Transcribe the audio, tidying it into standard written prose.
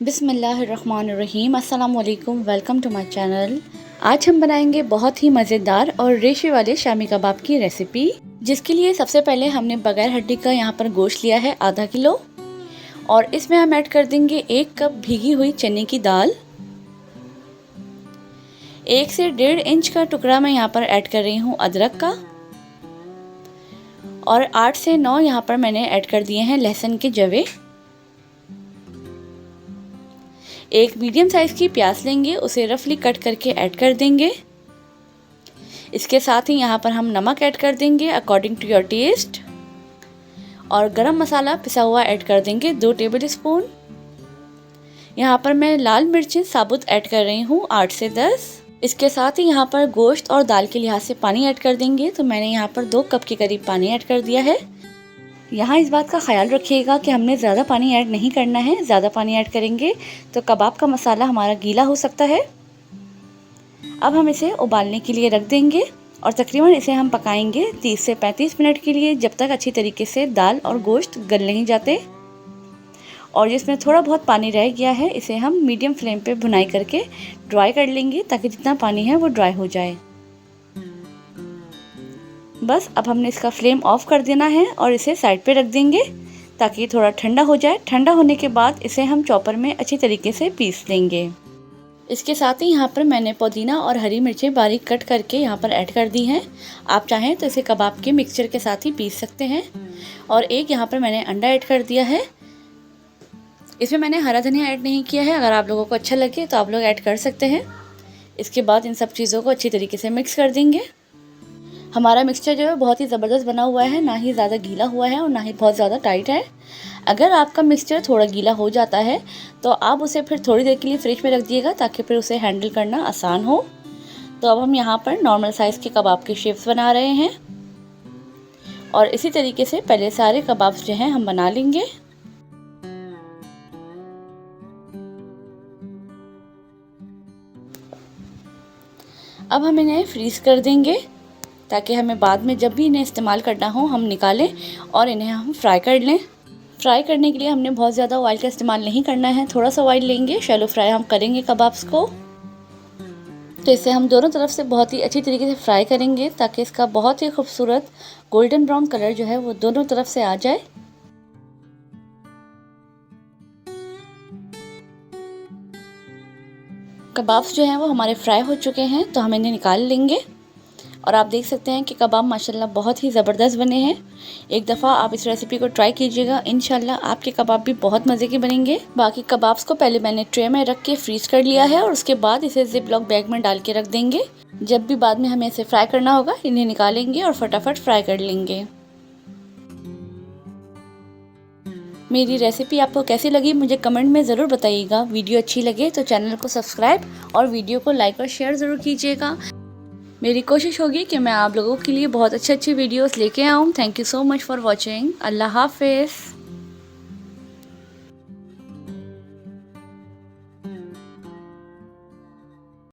बिस्मिल्लाहिर्रहमानिर्रहीम। अस्सलाम वालेकुम, वेलकम टू माय चैनल। आज हम बनाएंगे बहुत ही मज़ेदार और रेशे वाले शामी कबाब की रेसिपी, जिसके लिए सबसे पहले हमने बगैर हड्डी का यहाँ पर गोश्त लिया है आधा किलो, और इसमें हम ऐड कर देंगे 1 कप भीगी हुई चने की दाल। 1 से 1.5 इंच का टुकड़ा मैं यहाँ पर ऐड कर रही हूँ अदरक का, और 8 से 9 यहाँ पर मैंने ऐड कर दिए हैं लहसुन के जवे। 1 मीडियम साइज़ की प्याज लेंगे, उसे रफली कट करके ऐड कर देंगे। इसके साथ ही यहाँ पर हम नमक ऐड कर देंगे अकॉर्डिंग टू योर टेस्ट, और गरम मसाला पिसा हुआ ऐड कर देंगे 2 टेबल स्पून। यहाँ पर मैं लाल मिर्चें साबुत ऐड कर रही हूँ 8 से 10। इसके साथ ही यहाँ पर गोश्त और दाल के लिहाज से पानी ऐड कर देंगे, तो मैंने यहाँ पर 2 कप के करीब पानी ऐड कर दिया है। यहाँ इस बात का ख्याल रखिएगा कि हमने ज़्यादा पानी ऐड नहीं करना है। ज़्यादा पानी ऐड करेंगे तो कबाब का मसाला हमारा गीला हो सकता है। अब हम इसे उबालने के लिए रख देंगे, और तकरीबन इसे हम पकाएंगे 30 से 35 मिनट के लिए, जब तक अच्छी तरीके से दाल और गोश्त गल नहीं जाते। और जिसमें थोड़ा बहुत पानी रह गया है, इसे हम मीडियम फ्लेम पे भुनाई करके ड्राई कर लेंगे, ताकि जितना पानी है वो ड्राई हो जाए। बस अब हमने इसका फ्लेम ऑफ कर देना है और इसे साइड पे रख देंगे, ताकि थोड़ा ठंडा हो जाए। ठंडा होने के बाद इसे हम चॉपर में अच्छी तरीके से पीस लेंगे। इसके साथ ही यहाँ पर मैंने पुदीना और हरी मिर्चें बारीक कट करके यहाँ पर ऐड कर दी हैं। आप चाहें तो इसे कबाब के मिक्सचर के साथ ही पीस सकते हैं। और एक यहाँ पर मैंने अंडा ऐड कर दिया है। इसमें मैंने हरा धनिया ऐड नहीं किया है, अगर आप लोगों को अच्छा लगे तो आप लोग ऐड कर सकते हैं। इसके बाद इन सब चीज़ों को अच्छी तरीके से मिक्स कर देंगे। हमारा मिक्सचर जो है बहुत ही ज़बरदस्त बना हुआ है, ना ही ज़्यादा गीला हुआ है और ना ही बहुत ज़्यादा टाइट है। अगर आपका मिक्सचर थोड़ा गीला हो जाता है तो आप उसे फिर थोड़ी देर के लिए फ्रिज में रख दिएगा, ताकि फिर उसे हैंडल करना आसान हो। तो अब हम यहाँ पर नॉर्मल साइज़ के कबाब के शेप्स बना रहे हैं, और इसी तरीके से पहले सारे कबाब्स जो हैं हम बना लेंगे। अब हम इन्हें फ्रीज़ कर देंगे, ताकि हमें बाद में जब भी इन्हें इस्तेमाल करना हो हम निकालें और इन्हें हम फ्राई कर लें। फ्राई करने के लिए हमने बहुत ज़्यादा ऑयल का इस्तेमाल नहीं करना है, थोड़ा सा ऑयल लेंगे। शैलो फ्राई हम करेंगे कबाब्स को, तो इसे हम दोनों तरफ से बहुत ही अच्छी तरीके से फ्राई करेंगे, ताकि इसका बहुत ही खूबसूरत गोल्डन ब्राउन कलर जो है वो दोनों तरफ से आ जाए। कबाब्स जो हैं वो हमारे फ्राई हो चुके हैं, तो हम इन्हें निकाल लेंगे। और आप देख सकते हैं कि कबाब माशाल्लाह बहुत ही ज़बरदस्त बने हैं। एक दफ़ा आप इस रेसिपी को ट्राई कीजिएगा, इंशाल्लाह आपके कबाब भी बहुत मज़े के बनेंगे। बाकी कबाब्स को पहले मैंने ट्रे में रख के फ्रीज़ कर लिया है, और उसके बाद इसे जिप लॉक बैग में डाल के रख देंगे। जब भी बाद में हमें इसे फ्राई करना होगा, इन्हें निकालेंगे और फटाफट फ्राई कर लेंगे। मेरी रेसिपी आपको कैसी लगी मुझे कमेंट में ज़रूर बताइएगा। वीडियो अच्छी लगे तो चैनल को सब्सक्राइब और वीडियो को लाइक और शेयर ज़रूर कीजिएगा। मेरी कोशिश होगी कि मैं आप लोगों के लिए बहुत अच्छे वीडियोस लेके आऊँ। Thank you so much for watching. अल्लाह हाफ़िज़।